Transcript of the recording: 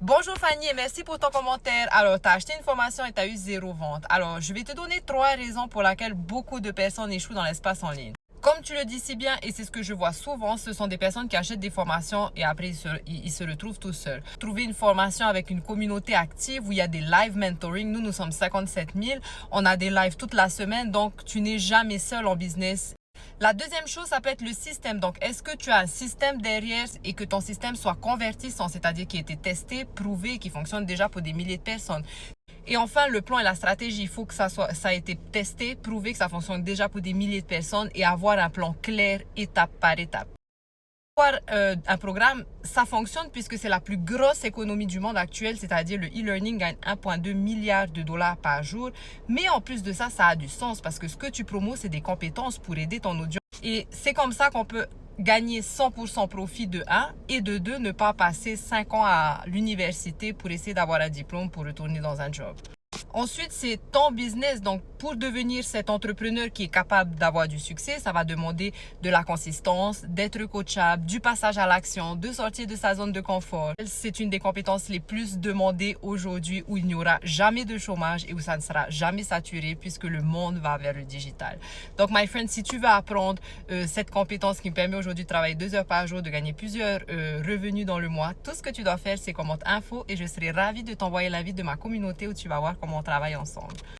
Bonjour Fanny et merci pour ton commentaire. Alors, tu as acheté une formation et tu as eu 0 vente. Alors, je vais te donner 3 raisons pour lesquelles beaucoup de personnes échouent dans l'espace en ligne. Comme tu le dis si bien, et c'est ce que je vois souvent, ce sont des personnes qui achètent des formations et après ils se retrouvent tout seuls. Trouver une formation avec une communauté active où il y a des live mentoring. Nous sommes 57 000. On a des lives toute la semaine, donc tu n'es jamais seul en business. La deuxième chose, ça peut être le système. Donc, est-ce que tu as un système derrière et que ton système soit convertissant, c'est-à-dire qui a été testé, prouvé, qui fonctionne déjà pour des milliers de personnes. Et enfin, le plan et la stratégie, il faut que ça a été testé, prouvé que ça fonctionne déjà pour des milliers de personnes et avoir un plan clair, étape par étape. Un programme, ça fonctionne puisque c'est la plus grosse économie du monde actuel, c'est-à-dire le e-learning gagne 1,2 milliard de dollars par jour. Mais en plus de ça, ça a du sens parce que ce que tu promos, c'est des compétences pour aider ton audience. Et c'est comme ça qu'on peut gagner 100% profit de 1 et de 2, ne pas passer 5 ans à l'université pour essayer d'avoir un diplôme pour retourner dans un job. Ensuite, c'est ton business. Donc, pour devenir cet entrepreneur qui est capable d'avoir du succès, ça va demander de la consistance, d'être coachable, du passage à l'action, de sortir de sa zone de confort. C'est une des compétences les plus demandées aujourd'hui où il n'y aura jamais de chômage et où ça ne sera jamais saturé puisque le monde va vers le digital. Donc, my friend, si tu veux apprendre cette compétence qui me permet aujourd'hui de travailler 2 heures par jour, de gagner plusieurs revenus dans le mois, tout ce que tu dois faire, c'est commente info et je serai ravie de t'envoyer l'invite de ma communauté où tu vas voir comment on travaille ensemble.